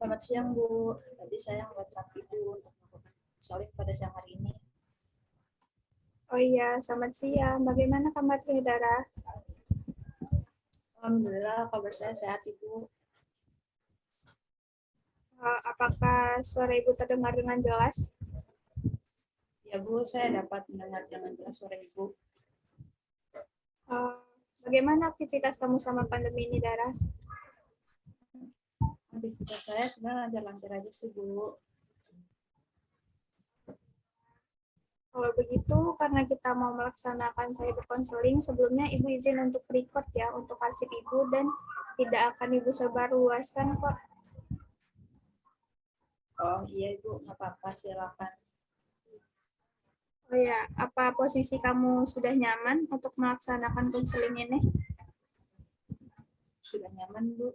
Selamat siang, Bu. Tadi saya WhatsApp Ibu untuk melakukan konseling pada siang hari ini. Oh iya, selamat siang. Bagaimana kabarnya, Dara? Alhamdulillah, kabar saya sehat, Ibu. Apakah suara Ibu terdengar dengan jelas? Ya, Bu, saya dapat mendengar dengan jelas suara Ibu. Eh, Bagaimana aktivitas kamu sama pandemi ini, Dara? Aktivitas saya sebenarnya lancar-lancar aja sih, Bu. Kalau begitu, karena kita mau melaksanakan cyber counseling, sebelumnya Ibu izin untuk record ya, untuk arsip Ibu, dan tidak akan Ibu sebarluaskan kok. Oh iya, Ibu, nggak apa-apa, silakan. Oh ya, apa posisi kamu sudah nyaman untuk melaksanakan counseling ini? Sudah nyaman, Bu?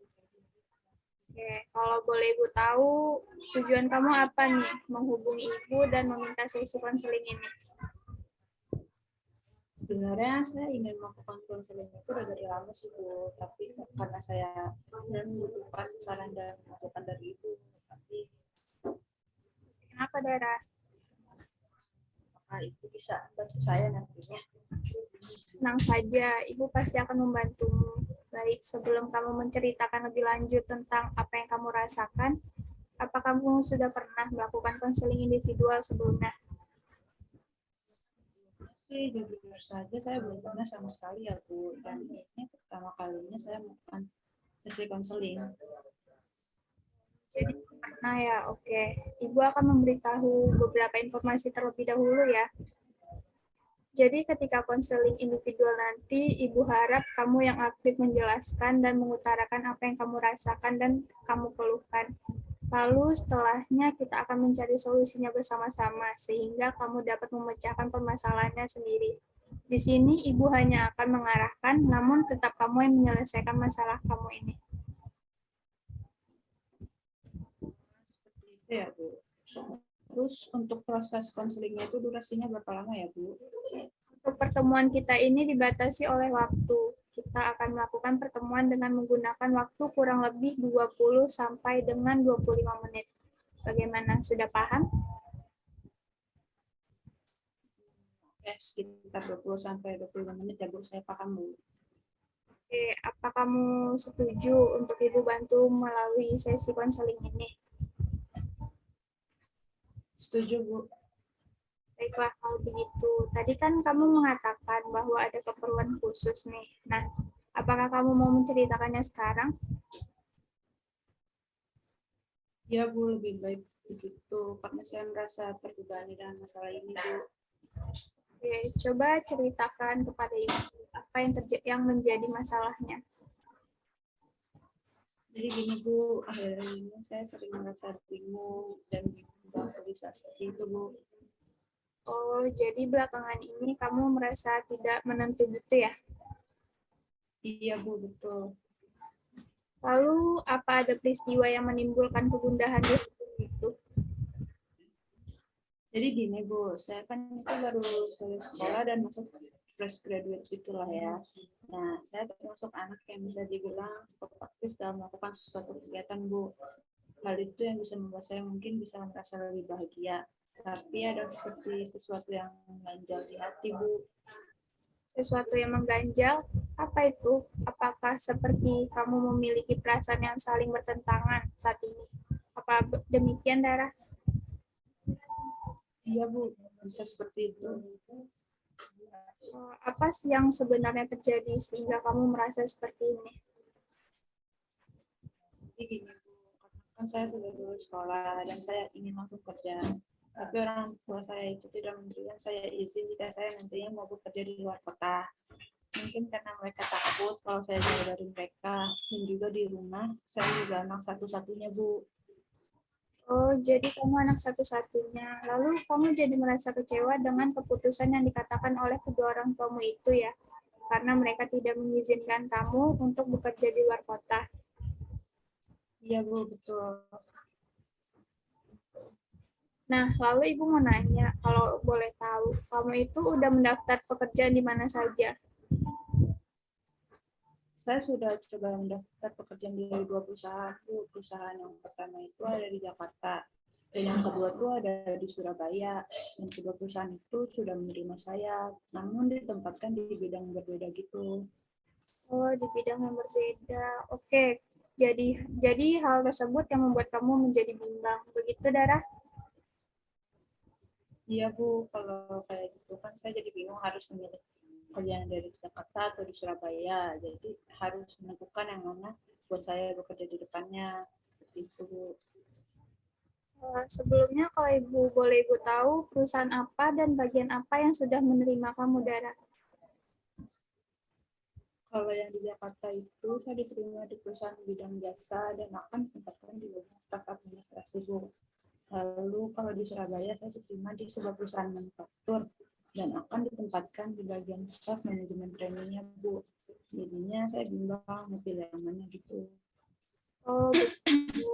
Oke, kalau boleh Ibu tahu, tujuan kamu apa nih menghubungi Ibu dan meminta sesi konseling ini? Sebenarnya saya ingin melakukan konseling itu udah dari lama sih, Bu. Tapi karena saya membutuhkan saran dan masukan dari Ibu, tapi Kenapa, Dara? apakah Ibu bisa bantu saya nantinya? Tenang saja, Ibu pasti akan membantumu. Baik, sebelum kamu menceritakan lebih lanjut tentang apa yang kamu rasakan, apa kamu sudah pernah melakukan konseling individual sebelumnya? Sih jujur saja saya belum pernah sama sekali ya, Bu, dan ini pertama kalinya saya melakukan sesi konseling. Jadi pernah ya, oke. Ibu akan memberitahu beberapa informasi terlebih dahulu ya. Jadi ketika konseling individual nanti, Ibu harap kamu yang aktif menjelaskan dan mengutarakan apa yang kamu rasakan dan kamu keluhkan. Lalu setelahnya kita akan mencari solusinya bersama-sama sehingga kamu dapat memecahkan permasalahannya sendiri. Di sini Ibu hanya akan mengarahkan, namun tetap kamu yang menyelesaikan masalah kamu ini. Seperti itu ya, Bu. Terus untuk proses konselingnya itu durasinya berapa lama ya, Bu? Untuk pertemuan kita ini dibatasi oleh waktu. Kita akan melakukan pertemuan dengan menggunakan waktu kurang lebih 20 sampai dengan 25 menit. Bagaimana? Sudah paham? Sekitar 20 sampai 25 menit ya, Bu. Saya paham, Bu. Oke, apa kamu setuju untuk Ibu bantu melalui sesi konseling ini? Setuju, Bu. Baiklah, kalau begitu. Tadi kan kamu mengatakan bahwa ada keperluan khusus nih. Nah, apakah kamu mau menceritakannya sekarang? Ya, Bu, lebih baik begitu karena saya merasa terbebani dengan masalah ini, Bu. Oke, coba ceritakan kepada Ibu apa yang menjadi masalahnya. Jadi gini, Bu, akhir ini saya sering merasa bingung dan tidak bisa seperti itu, Bu. Oh, jadi belakangan ini kamu merasa tidak menentu gitu ya? Iya, Bu, betul. Lalu, apa ada peristiwa yang menimbulkan kegundahan itu? Jadi gini, Bu, saya kan itu baru lulus sekolah dan masuk fresh graduate itulah ya. Nah, saya termasuk anak yang bisa dibilang cukup aktif dalam melakukan sesuatu kegiatan, Bu. Hal itu yang bisa membuat saya mungkin bisa merasa lebih bahagia. Tapi ada seperti sesuatu yang mengganjal di hati, Bu. Sesuatu yang mengganjal? Apa itu? Apakah seperti kamu memiliki perasaan yang saling bertentangan saat ini? Apa demikian, Dara? Iya, Bu, bisa seperti itu. Apa sih yang sebenarnya terjadi sehingga kamu merasa seperti ini? Jadi gini, Bu, karena kan saya sudah lulus sekolah dan saya ingin langsung kerja. Tapi orang tua saya itu tidak memberikan saya izin jika saya nantinya mau bekerja di luar kota. Mungkin karena mereka takut kalau saya jauh dari mereka, dan juga di rumah saya juga anak satu-satunya, Bu. Oh, jadi kamu anak satu-satunya. Lalu kamu jadi merasa kecewa dengan keputusan yang dikatakan oleh kedua orang tuamu itu ya? Karena mereka tidak mengizinkan kamu untuk bekerja di luar kota. Iya, Bu, betul. Nah, lalu Ibu mau nanya, kalau boleh tahu, kamu itu udah mendaftar pekerjaan di mana saja? Saya sudah coba mendaftar pekerjaan di 2 perusahaan. Perusahaan yang pertama itu ada di Jakarta, dan yang kedua itu ada di Surabaya. Yang kedua perusahaan itu sudah menerima saya, namun ditempatkan di bidang berbeda gitu. Oh, di bidang yang berbeda. Oke, jadi hal tersebut yang membuat kamu menjadi bimbang. Begitu, Dara? Iya Bu, kalau kayak gitu kan saya jadi bingung harus memilih kerjaan dari Jakarta atau di Surabaya. Jadi harus menentukan yang mana buat saya bekerja di depannya. Itu Bu. Sebelumnya, kalau Ibu boleh Ibu tahu perusahaan apa dan bagian apa yang sudah menerima kamu, Dara? Kalau yang di Jakarta itu saya diterima di perusahaan bidang jasa dan akan ditempatkan di bagian staf administrasi Bu. Lalu kalau di Surabaya saya diterima di sebuah perusahaan manufaktur dan akan ditempatkan di bagian staf manajemen trainingnya Bu. Jadinya saya bimbang mau pilih yang mana gitu. Oh, begitu.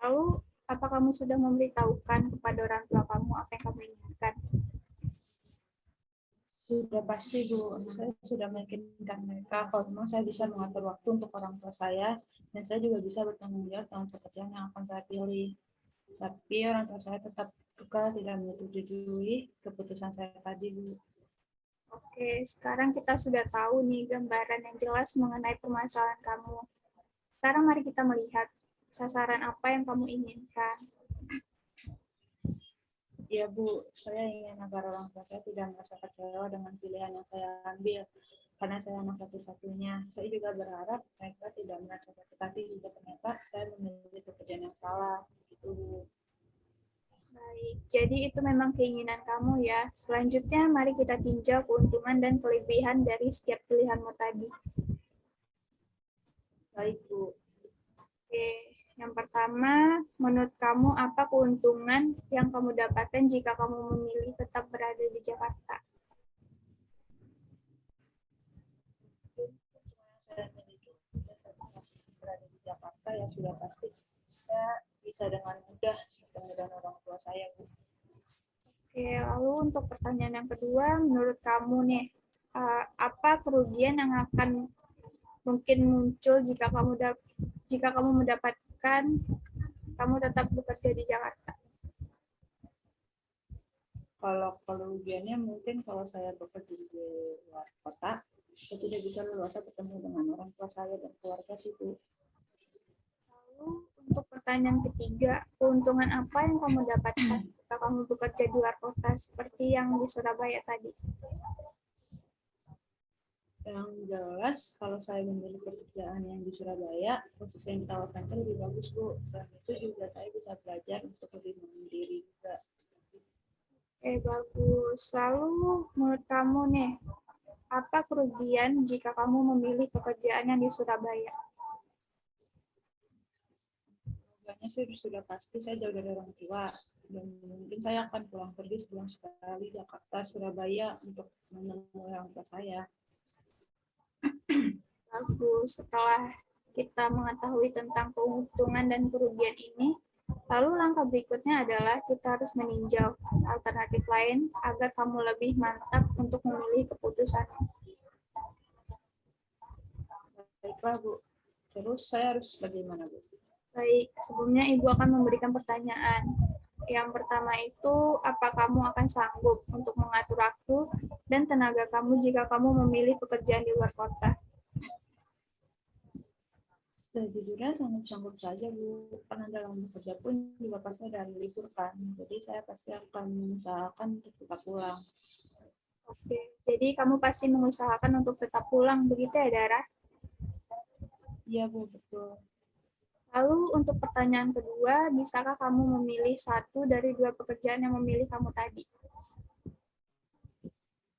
Lalu, apa kamu sudah memberitahukan kepada orang tua kamu apa yang kamu inginkan? Sudah pasti Bu, saya sudah meyakinkan mereka kalau memang saya bisa mengatur waktu untuk orang tua saya dan saya juga bisa bertanggung jawab dengan pekerjaan yang akan saya pilih. Tapi orang tua saya tetap kekal tidak menyetujui keputusan saya tadi Bu. Oke, sekarang kita sudah tahu nih gambaran yang jelas mengenai permasalahan kamu. Sekarang mari kita melihat sasaran apa yang kamu inginkan. Iya Bu, saya ingin agar orang tua saya tidak merasa kecewa dengan pilihan yang saya ambil. Karena saya anak satu-satunya, saya juga berharap mereka tidak merasa sakit hati jika ternyata saya memilih pekerjaan yang salah. Gitu Bu. Baik, jadi itu memang keinginan kamu ya. Selanjutnya, mari kita tinjau keuntungan dan kelebihan dari setiap pilihanmu tadi. Baik Bu. Oke, yang pertama, menurut kamu apa keuntungan yang kamu dapatkan jika kamu memilih tetap berada di Jakarta? Saya memiliki berada di Jakarta ya sudah pasti saya bisa dengan mudah bertemu dengan orang tua saya Bu. Oke, lalu untuk pertanyaan yang kedua, menurut kamu nih, apa kerugian yang akan mungkin muncul jika kamu mendapatkan kamu tetap bekerja di Jakarta? Kalau kerugiannya mungkin kalau saya bekerja di luar kota, saya tidak bisa leluasa bertemu dengan orang tua saya dan keluarga sih Bu. Lalu untuk pertanyaan ketiga, keuntungan apa yang kamu dapatkan jika kamu bekerja di luar kota seperti yang di Surabaya tadi? Yang jelas kalau saya memilih pekerjaan yang di Surabaya, posisi yang ditawarkan itu lebih bagus Bu. Selain itu juga saya bisa belajar untuk lebih mandiri juga. Bagus. Lalu menurut kamu nih, apa kerugian jika kamu memilih pekerjaan yang di Surabaya? Keluarganya sih sudah pasti saya jauh dari orang tua dan mungkin saya akan pulang pergi sebulan sekali Jakarta Surabaya untuk menemui orang tua saya. Bagus. Setelah kita mengetahui tentang keuntungan dan kerugian ini, lalu langkah berikutnya adalah kita harus meninjau alternatif lain agar kamu lebih mantap untuk memilih keputusan. Baiklah Bu. Terus saya harus bagaimana Bu? Baik, sebelumnya Ibu akan memberikan pertanyaan. Yang pertama itu, apa kamu akan sanggup untuk mengatur waktu dan tenaga kamu jika kamu memilih pekerjaan di luar kota? Sejujurnya sanggup-sanggup saja Bu, karena dalam bekerja pun juga pasti ada hari libur kan, jadi saya pasti akan mengusahakan untuk tetap pulang. Oke, jadi kamu pasti mengusahakan untuk tetap pulang, begitu ya, Dara? Iya Bu, betul. Lalu untuk pertanyaan kedua, bisakah kamu memilih satu dari dua pekerjaan yang memilih kamu tadi?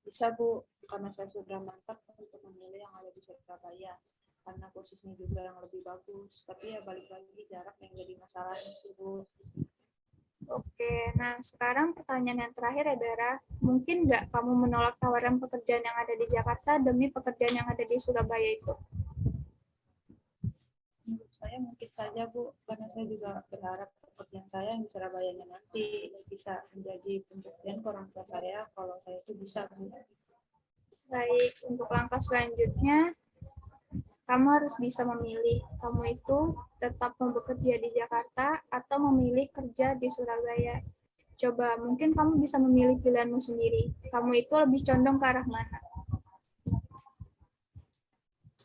Bisa Bu, karena saya sudah mantap untuk memilih yang ada di Surabaya, karena posisinya juga yang lebih bagus, tapi ya balik lagi jarak yang jadi masalahnya sih Bu. Oke, nah sekarang pertanyaan yang terakhir ya, Dara. Mungkin nggak kamu menolak tawaran pekerjaan yang ada di Jakarta demi pekerjaan yang ada di Surabaya itu? Menurut saya mungkin saja Bu, karena saya juga berharap pekerjaan saya yang di Surabaya nanti bisa menjadi pembuktian ke orang tua saya kalau saya itu bisa Bu. Baik, untuk langkah selanjutnya, kamu harus bisa memilih. Kamu itu tetap mau bekerja di Jakarta atau memilih kerja di Surabaya. Coba, mungkin kamu bisa memilih pilihanmu sendiri. Kamu itu lebih condong ke arah mana?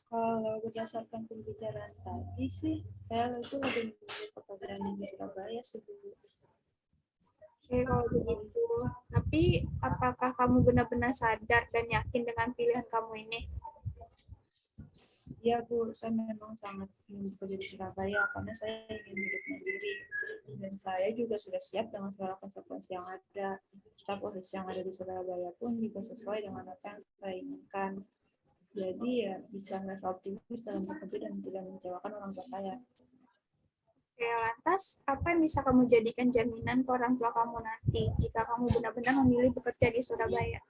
Kalau berdasarkan pembicaraan tadi sih, saya itu lebih memilih pekerjaan di Surabaya sih, Bu. Oke, kalau begitu. Tapi, apakah kamu benar-benar sadar dan yakin dengan pilihan kamu ini? Iya, Bu, saya memang sangat ingin bekerja di Surabaya karena saya ingin hidup mandiri. Dan saya juga sudah siap dengan segala konsekuensi yang ada. Serta posisi yang ada di Surabaya pun juga sesuai dengan apa yang saya inginkan. Jadi ya bisa merasa optimis dalam bekerja dan tidak mengecewakan orang tua saya. Oke, lantas apa yang bisa kamu jadikan jaminan ke orang tua kamu nanti jika kamu benar-benar memilih bekerja di Surabaya?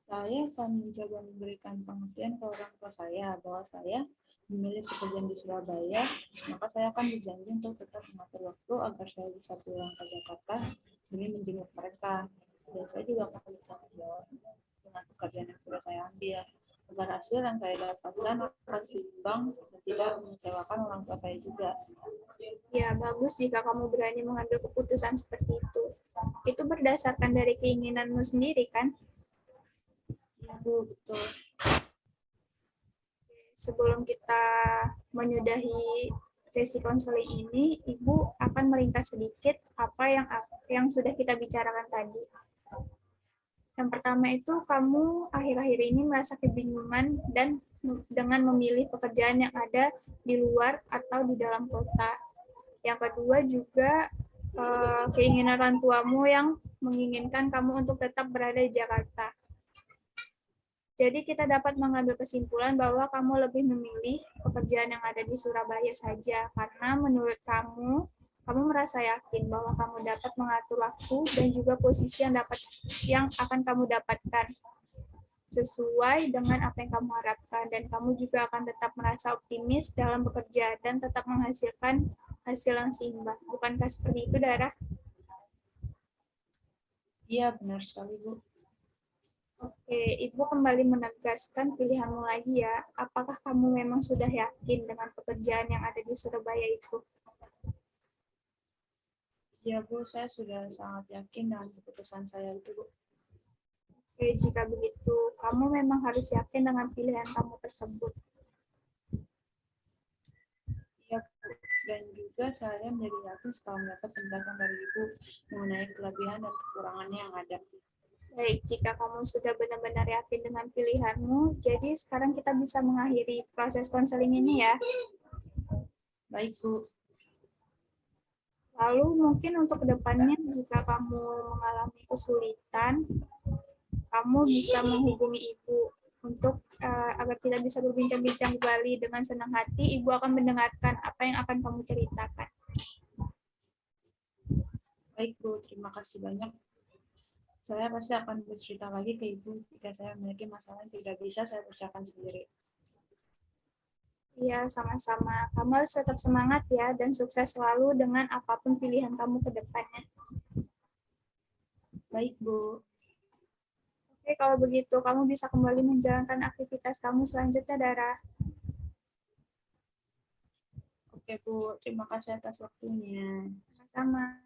Saya akan mencoba memberikan pengertian ke orang tua saya bahwa saya memilih pekerjaan di Surabaya, maka saya akan berjanji untuk tetap mengatur waktu agar saya bisa pulang ke Jakarta demi menjenguk mereka. Dan saya juga akan bertanggung jawab dengan pekerjaan yang sudah saya ambil, agar hasil yang saya dapatkan akan seimbang dan tidak mengecewakan orang tua saya juga. Ya, bagus jika kamu berani mengambil keputusan seperti itu. Itu berdasarkan dari keinginanmu sendiri, kan? Ya, Bu, betul. Sebelum kita menyudahi sesi konseling ini, Ibu akan meringkas sedikit apa yang sudah kita bicarakan tadi. Yang pertama itu kamu akhir-akhir ini merasa kebingungan dan dengan memilih pekerjaan yang ada di luar atau di dalam kota. Yang kedua juga keinginan orang tuamu yang menginginkan kamu untuk tetap berada di Jakarta. Jadi kita dapat mengambil kesimpulan bahwa kamu lebih memilih pekerjaan yang ada di Surabaya saja karena menurut kamu merasa yakin bahwa kamu dapat mengatur waktu dan juga posisi yang akan kamu dapatkan sesuai dengan apa yang kamu harapkan, dan kamu juga akan tetap merasa optimis dalam bekerja dan tetap menghasilkan hasil yang seimbang. Bukankah seperti itu, Dara? Iya, benar sekali, Bu. Oke, Ibu kembali menegaskan pilihanmu lagi ya. Apakah kamu memang sudah yakin dengan pekerjaan yang ada di Surabaya itu? Ya, Bu, saya sudah sangat yakin dengan keputusan saya itu, Bu. Oke, jika begitu, kamu memang harus yakin dengan pilihan kamu tersebut. Ya, Bu. Dan juga saya menjadi yakin setelah mendapat penjelasan dari Ibu mengenai kelebihan dan kekurangannya yang ada. Baik, jika kamu sudah benar-benar yakin dengan pilihanmu, jadi sekarang kita bisa mengakhiri proses konseling ini ya. Baik, Bu. Lalu mungkin untuk kedepannya jika kamu mengalami kesulitan, kamu bisa menghubungi Ibu untuk agar kita bisa berbincang-bincang kembali dengan senang hati. Ibu akan mendengarkan apa yang akan kamu ceritakan. Baik, Bu. Terima kasih banyak. Saya pasti akan bercerita lagi ke Ibu jika saya memiliki masalah yang tidak bisa saya bicarakan sendiri. Iya, sama-sama. Kamu harus tetap semangat ya, dan sukses selalu dengan apapun pilihan kamu ke depannya. Baik, Bu. Oke, kalau begitu kamu bisa kembali menjalankan aktivitas kamu selanjutnya, Dara. Oke, Bu. Terima kasih atas waktunya. Sama-sama.